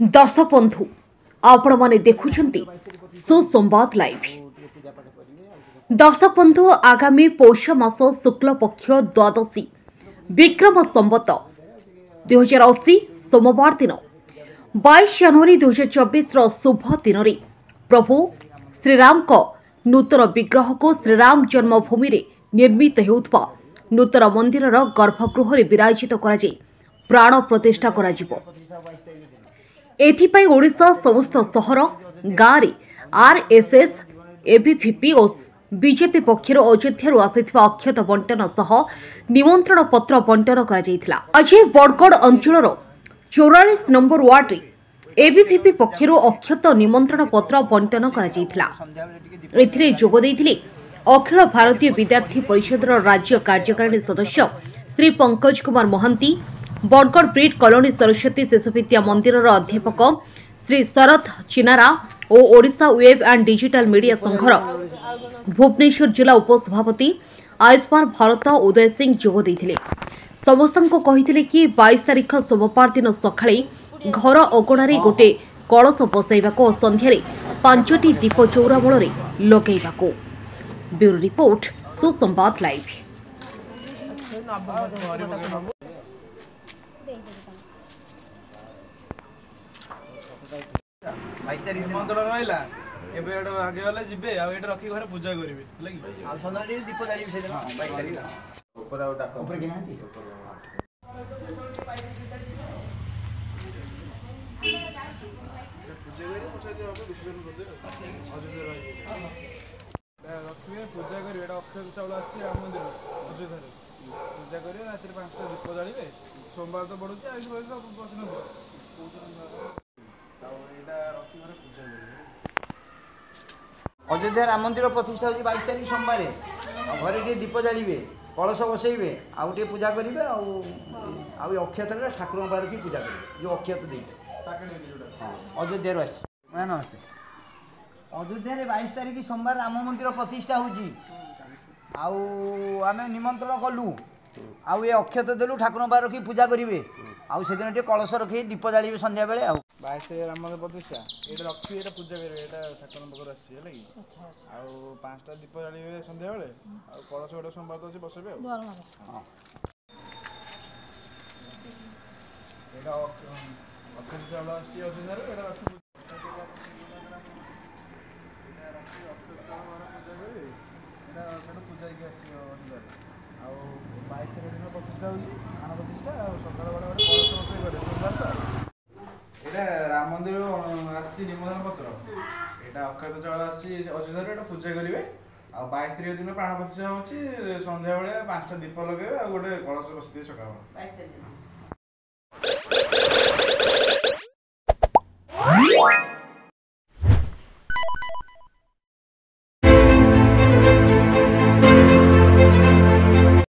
दर्शक बंधु आपण माने देखुछंती सुसंवाद लाइव। दर्शक बंधु आगामी पौष मास शुक्ल पक्ष द्वादशी विक्रम संवत 2080 सोमवार दिन 22 जनवरी 2024 शुभ दिन रे प्रभु श्रीराम को नूतन विग्रह को श्रीराम जन्मभूमि रे निर्मित हेउतबा नूतन मंदिर गर्भगृह विराजित करा जाय प्राण प्रतिष्ठा करा जिवो। एथिपाई ओडिशा समस्त सहर गाँव आरएसएस एबीवीपी और बीजेपी पक्षर अयोध्या आसिथिबा अक्षत बंटन सह निमंत्रण पत्र बंटन करा जायथिला। आज बड़गड़ अंचल 44 नंबर वार्ड रे एबीवीपी पक्षर अक्षत निमंत्रण पत्र बंटन करा जायथिला। एथिरे जोग दैथिले अखिल भारतीय विद्यार्थी परिषदर राज्य कार्यकारिणी सदस्य श्री पंकज कुमार महांती, बड़गड़ ब्रिड कॉलोनी सरस्वती शिशु विद्या मंदिर अध्यापक श्री शरद चिनारा और Odisha web and digital media संघर भुवनेश्वर जिला उपसभापति आयुष्मान भारत उदय सिंह जोग देथिले। समस्त को कहिथिले कि 22 तारिख सोमवार दिन सकाळे घर अगणारे गोटे कलश बसाइबाको और संध्यारे 5टी दीप चौरा मूल लगेबाको। ब्यूरो रिपोर्ट सुसंवाद लाइव। निमंत्रण रहा एवं आगे गले जी रखी घर पूजा करेंगे दीप जाड़ी से रखिए पूजा करेंगे अक्षय चाउल आम मंदिर अयोध्या पूजा करेंगे रात 5टा दीप जाड़े सोमवार तो बढ़ुचे आज अयोध्या राम मंदिर प्रतिष्ठा होगी 22 तारीख सोमवार घरे टे दीप जाड़े कलश बसैबे आउ टे पूजा करेंगे अक्षत ठाकुर पार की पूजा करेंगे जो अक्षत दे अयोध्या नमस्ते अयोध्या 22 तारीख सोमवार राम मंदिर प्रतिष्ठा होगी आम निमंत्रण कलु आउ ये अक्षत देलु ठाकुर पार रखी पूजा करेंगे से दिन कलश रखी दीप जाड़े संध्या बेले 22 राम मंदिर प्रतिष्ठा ये रखी पूजा करेंगे ठाकुर पाखर आस 5टा दीप जाड़े संध्या बेले कलश गोटे सोमवार तो बसबे अक्षय चाउल पूजा आउ 22 तारीख दिन प्रतिष्ठा होगी आण प्रतिष्ठा सकाल बड़े कलश बसई सोमवार तो राम मंदिर निमंत्रण पत्र यहाँ अक्षत चाउल आयोध्या पूजा करेंगे 22 तारीख दिन प्राण प्रतिष्ठा होची संध्या बेले 5टा दीप लगे गोटे कलश बसते सकाल 22 तारीख